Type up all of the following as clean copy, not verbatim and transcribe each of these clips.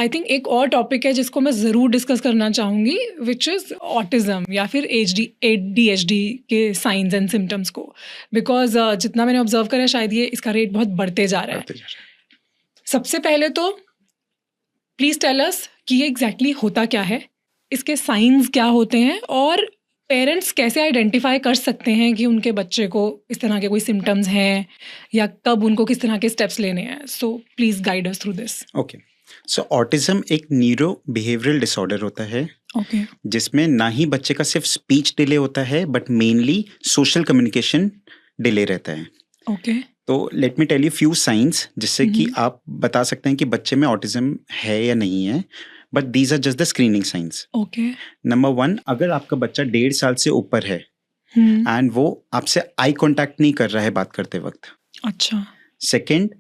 I think एक और topic है जिसको मैं ज़रूर डिस्कस करना चाहूँगी, विच इज़ ऑटिज़म या फिर ADHD के साइंस एंड सिम्टम्स को, बिकॉज जितना मैंने ऑब्जर्व करा शायद ये इसका रेट बहुत बढ़ते जा रहा है। सबसे पहले तो प्लीज़ टेल अस कि ये एग्जैक्टली होता क्या है, इसके साइंस क्या होते हैं, और पेरेंट्स कैसे आइडेंटिफाई कर सकते हैं कि उनके बच्चे को इस तरह के कोई सिम्टम्स हैं या कब उनको किस तरह के स्टेप्स लेने हैं। So please guide us through this. Okay, so autism एक न्यूरो बिहेवियरल डिसऑर्डर होता है ओके जिसमें ना ही बच्चे का सिर्फ स्पीच डिले होता है but mainly social communication delay रहता है। ओके तो let me tell you few signs जिससे कि आप बता सकते हैं कि बच्चे में ऑटिज्म है या नहीं है, but these are just the screening signs. Okay number 1, अगर आपका बच्चा 1.5 साल से ऊपर है एंड वो आपसे आई कांटेक्ट नहीं कर रहा है बात करते वक्त। अच्छा। सेकंड,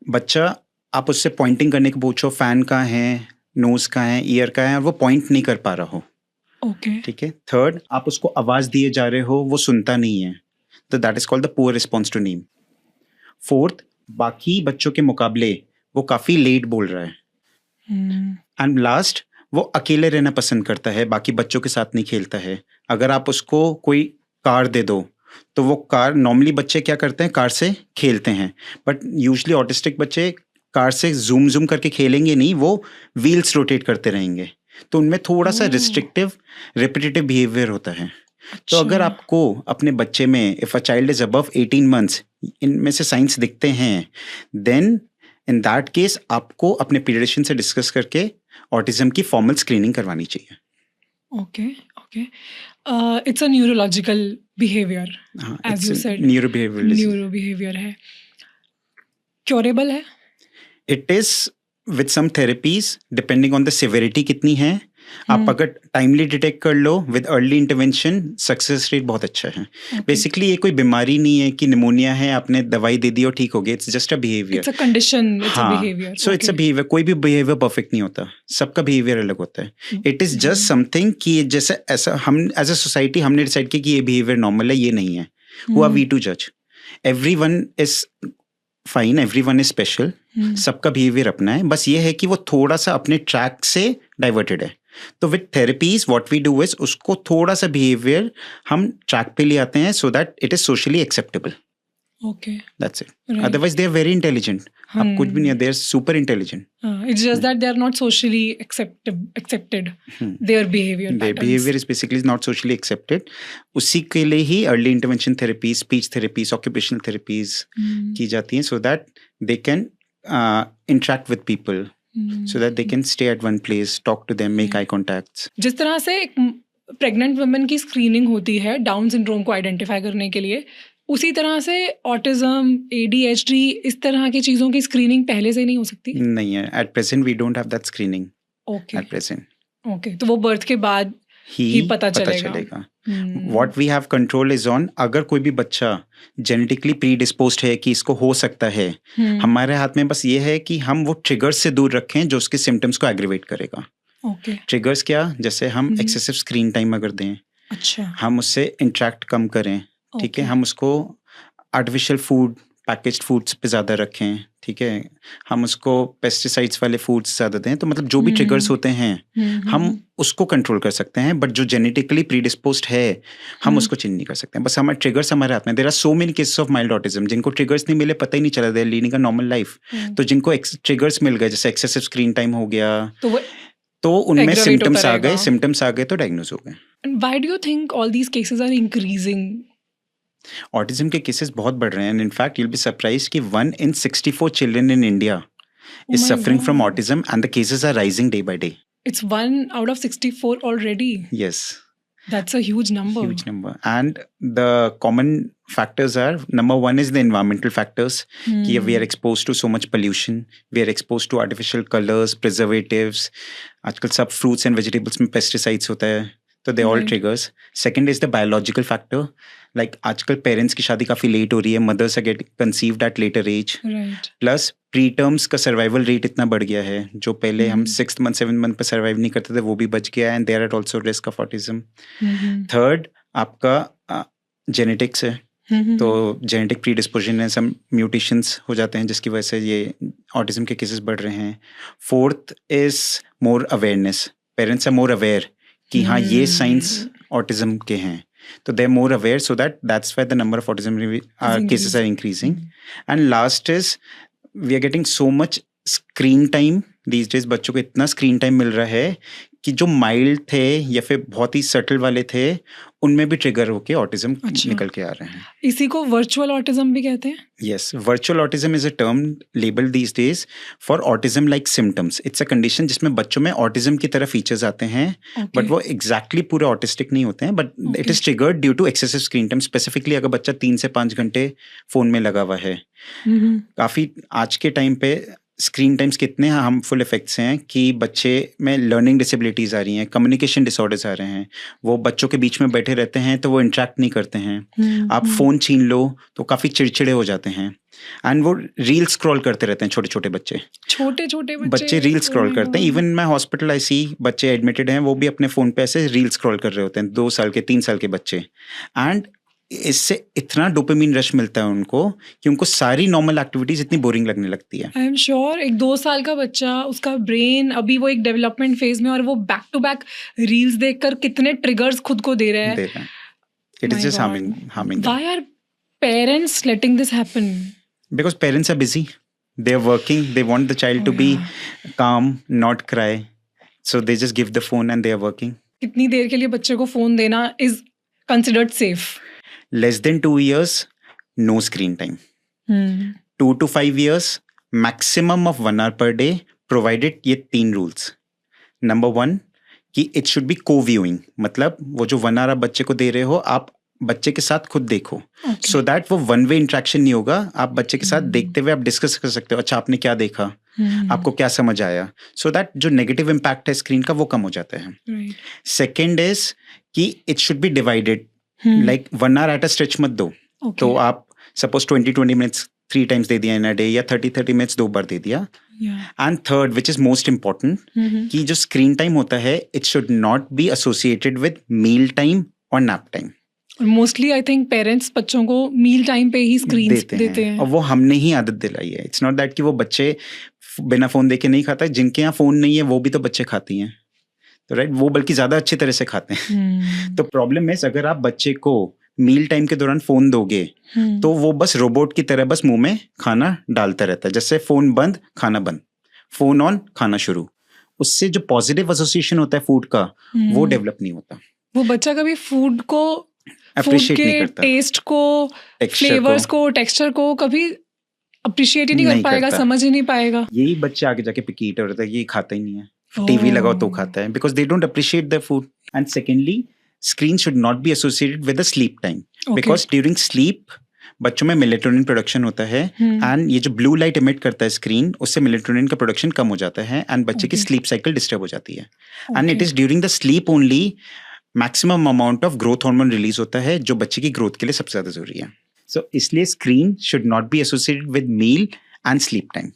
बच्चा आप उससे पॉइंटिंग करने को पूछो, फैन कहाँ है, नोज कहाँ है, ईयर कहाँ है, और वो पॉइंट नहीं कर पा रहा हो। ओके ठीक है। थर्ड, आप उसको आवाज दिए जा रहे हो, वो सुनता नहीं है, तो that is called the poor response to name. Fourth, बाकी बच्चों के मुकाबले वो काफी लेट बोल रहा है। एंड लास्ट, वो अकेले रहना पसंद करता है, बाकी बच्चों के साथ नहीं खेलता है। अगर आप उसको कोई कार दे दो तो वो कार, नॉर्मली बच्चे क्या करते हैं, कार से खेलते हैं, बट यूजुअली ऑटिस्टिक बच्चे कार से जूम जूम करके खेलेंगे नहीं, वो व्हील्स रोटेट करते रहेंगे, तो उनमें थोड़ा सा रिस्ट्रिक्टिव रिपीटेटिव बिहेवियर होता है। तो अगर आपको अपने बच्चे में, if a child is above 18 months, इनमें से साइंस दिखते हैं, देन इन दैट केस आपको अपने पीडियाट्रिशियन से डिस्कस करके ऑटिज्म की फॉर्मल स्क्रीनिंग करवानी चाहिए। Okay okay it's a neurological behaviour, as you said, neuro behaviour है। क्योरेबल है? It is with some therapies depending on the severity कितनी है। आप अगर टाइमली डिटेक्ट कर लो with early intervention, success rate बहुत अच्छा है। बेसिकली ये कोई बीमारी नहीं है कि निमोनिया है, आपने दवाई दे दी और ठीक हो गया। It's just a behaviour, it's a condition, it's a behaviour. So it's a behaviour. कोई भी बिहेवियर परफेक्ट नहीं होता, सबका बिहेवियर अलग होता है। इट इज जस्ट समथिंग कि जैसे ऐसा हम एज अ सोसाइटी हमने डिसाइड किया कि ये बिहेवियर नॉर्मल है, ये नहीं है। हु आर वी टू जज? Everyone is fine, everyone is special, सबका बिहेवियर अपना है, बस ये है कि वो थोड़ा सा अपने ट्रैक से डाइवर्टेड है। तो with therapies what we do is उसको थोड़ा सा बिहेवियर हम ट्रैक पे ले आते हैं so that it is socially acceptable. Okay, that's it. Otherwise they are very intelligent. अब कुछ भी नहीं है, they are super intelligent. It's just that they are not socially accepted, their behaviour is basically not socially accepted. उसी के लिए ही early intervention therapies, speech therapies, occupational therapies की जाती हैं so that they can interact with people, so that they can stay at one place, talk to them, make eye contacts. जिस तरह से एक प्रेग्नेंट वुमेन की स्क्रीनिंग होती है डाउन सिंड्रोम को आइडेंटिफाई करने के लिए, उसी तरह से ऑटिज्म, ADHD, इस तरह की चीज़ों की स्क्रीनिंग पहले से नहीं हो सकती? नहीं है, at present we don't have that screening. Okay. At present. Okay, तो वो बर्थ के बाद ही पता चलेगा। What we have control is on, अगर कोई भी बच्चा जेनेटिकली प्रीडिस्पोज्ड है कि इसको हो सकता है, हमारे हाथ में बस ये है कि हम वो ट्रिगर्स से दूर रखें जो उसके सिम्टम्स को एग्रीवेट करेगा। ट्रिगर्स क्या? जैसे हम एक्सेसिव स्क्रीन टाइम अगर दें, अच्छा, हम उससे इंटरेक्ट कम करें, ठीक है, हम उसको आर्टिफिशियल फूड, पैकेज्ड फूड्स पे ज़्यादा रखें, ठीक है, हम उसको पेस्टिसाइड्स वाले फूड्स ज़्यादा दें, तो मतलब जो भी ट्रिगर्स होते हैं हम उसको कंट्रोल कर सकते हैं, बट जो जेनेटिकली प्रीडिस्पोज्ड है हम उसको चेंज नहीं कर सकते हैं। बस हमारे ट्रिगर्स हमारे हाथ में। There are so many cases of mild autism जिनको ट्रिगर्स नहीं मिले, पता ही नहीं चला, they are leading a normal life. तो जिनको ट्रिगर्स मिल गए, जैसे एक्सेसिव स्क्रीन टाइम हो गया, तो उनमें सिम्टम्स आ गए तो डायग्नोज हो गए। Why do you think all these cases are increasing? Autism के केसेस बहुत बढ़ रहे हैं, and in fact you will be surprised कि 1 in 64 children in India is suffering from autism, and the cases are rising day by day. It's 1 out of 64 already. Yes. That's a huge number. Huge number. And the common factors are, number 1 is the environmental factors. कि we are exposed to so much pollution. We are exposed to artificial colors, preservatives. आजकल सब fruits and vegetables में pesticides होता है, तो they all triggers. Second is the biological factor. Like आजकल parents की शादी काफ़ी लेट हो रही है, mothers are getting conceived at later age, plus pre terms का सर्वाइवल रेट इतना बढ़ गया है, जो पहले हम 6th month 7th month पर सर्वाइव नहीं करते थे वो भी बच गया है, and there are also risk of autism. Third आपका जेनेटिक्स है, तो जेनेटिक प्रीडिस्पोजिशन है, सम म्यूटेशंस हो जाते हैं जिसकी वजह से ये ऑटिज्म के केसेस बढ़ रहे हैं. Fourth is more awareness. Parents are more aware कि हाँ ये साइंस ऑटिज्म के हैं, तो they are more aware, so that's why the number of autism cases are increasing. And last is we are getting so much screen time these days. बच्चों को इतना screen time मिल रहा है कि जो माइल्ड थे या फिर बहुत ही सटल वाले थे उनमें भी ट्रिगर होके ऑटिज्म निकल के आ रहे हैं. इसी को वर्चुअल ऑटिज्म भी कहते हैं. Yes, virtual autism is a term labeled these days for autism-like symptoms. It's a condition जिसमें बच्चों में autism की तरह features आते हैं, but वो exactly पूरे autistic नहीं होते हैं, but it is triggered due to excessive screen time. Specifically अगर बच्चा 3 से 5 घंटे फोन में लगा हुआ है, काफी आज के टाइम पे स्क्रीन टाइम्स कितने हार्मफुल इफेक्ट्स हैं कि बच्चे में लर्निंग डिसेबिलिटीज आ रही हैं, कम्युनिकेशन डिसऑर्डर्स आ रहे हैं, वो बच्चों के बीच में बैठे रहते हैं तो वो इंटरेक्ट नहीं करते हैं. आप फोन छीन लो तो काफी चिड़चिड़े हो जाते हैं, एंड वो रील स्क्रॉल करते रहते हैं. छोटे छोटे बच्चे रील स्क्रॉल करते हैं. इवन मैं हॉस्पिटल आई सी बच्चे एडमिटेड हैं, वो भी अपने फोन पे ऐसे रील स्क्रॉल कर रहे होते हैं, 2 साल के 3 साल के बच्चे. एंड इससे इतना डोपामिन रश मिलता है उनको कि उनको सारी नॉर्मल एक्टिविटीज इतनी बोरिंग लगने लगती है. आई एम श्योर एक 2 साल का बच्चा, उसका ब्रेन अभी वो एक डेवलपमेंट फेज में, और वो बैक टू बैक रील्स देखकर कितने ट्रिगर्स खुद को दे रहा है. It is just harming. Why are parents letting this happen? Because parents are busy, they are working, they want the child to be calm, not cry, so they just give the phone and they are working. कितनी देर के लिए बच्चे को phone देना is considered safe? Less than 2 years, no screen time. 2 to 5 years, maximum of 1 hour per day, provided ये 3 rules. Number 1, कि it should be co-viewing. मतलब वो जो 1 hour आप बच्चे को दे रहे हो, आप बच्चे के साथ खुद देखो, so that वो one way interaction नहीं होगा. आप बच्चे के साथ देखते हुए आप डिस्कस कर सकते हो, अच्छा आपने क्या देखा, आपको क्या समझ आया, so that जो नेगेटिव इम्पैक्ट है स्क्रीन का वो कम हो जाता है. सेकेंड इज कि it should be divided. Like 1 hour at a stretch मत दो. तो आप सपोज 20 मिनट्स 3 टाइम्स दे दिया इन अ डे, या 30 मिनट्स 2 बार दे दिया. And third which is most important, कि जो स्क्रीन टाइम होता है it should not be associated with meal time और nap time. Mostly I think parents बच्चों को मील टाइम पे ही स्क्रीन देते हैं, और वो हमने ही आदत दिलाई है. इट्स नॉट दैट कि वो बच्चे बिना फोन देखे नहीं खाता. जिनके यहाँ फोन नहीं है वो भी तो बच्चे खाती हैं, तो राइट, वो बल्कि ज्यादा अच्छी तरह से खाते हैं. तो प्रॉब्लम है अगर आप बच्चे को मील टाइम के दौरान फोन दोगे तो वो बस रोबोट की तरह बस मुंह में खाना डालता रहता है. जैसे फोन बंद खाना बंद, फोन ऑन खाना शुरू. उससे जो पॉजिटिव एसोसिएशन होता है फूड का वो डेवलप नहीं होता. वो बच्चा कभी फूड को अप्रिशिएट नहीं करता, टेस्ट को, फ्लेवर्स को, टेक्सचर को कभी अप्रिशिएट ही नहीं कर पाएगा, समझ ही नहीं पाएगा. यही बच्चे आगे जाके पिकी ईटर होता है, ये खाता ही नहीं है, टीवी लगाओ तो खाता है, because they don't appreciate the food. And secondly, screen should not be associated with the sleep time, because during sleep बच्चों में मेलेटोनिन प्रोडक्शन होता है, एंड ये जो ब्लू लाइट इमिट करता है स्क्रीन, उससे मेलेटोनिन का प्रोडक्शन कम हो जाता है, एंड बच्चे की स्लीप साइकिल डिस्टर्ब हो जाती है. And it is during the sleep only maximum amount of growth hormone release होता है, जो बच्चे की ग्रोथ के लिए सबसे ज्यादा जरूरी है. सो इसलिए screen should not be associated with meal and sleep time.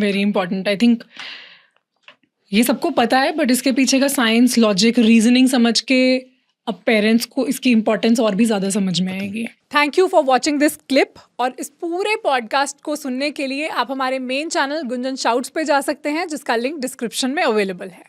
Very important. I think ये सबको पता है, बट इसके पीछे का साइंस, लॉजिक, रीजनिंग समझ के अब पेरेंट्स को इसकी इंपॉर्टेंस और भी ज़्यादा समझ में आएगी. Thank you for watching this clip. और इस पूरे पॉडकास्ट को सुनने के लिए आप हमारे मेन चैनल गुंजन शाउट्स पे जा सकते हैं, जिसका लिंक डिस्क्रिप्शन में अवेलेबल है.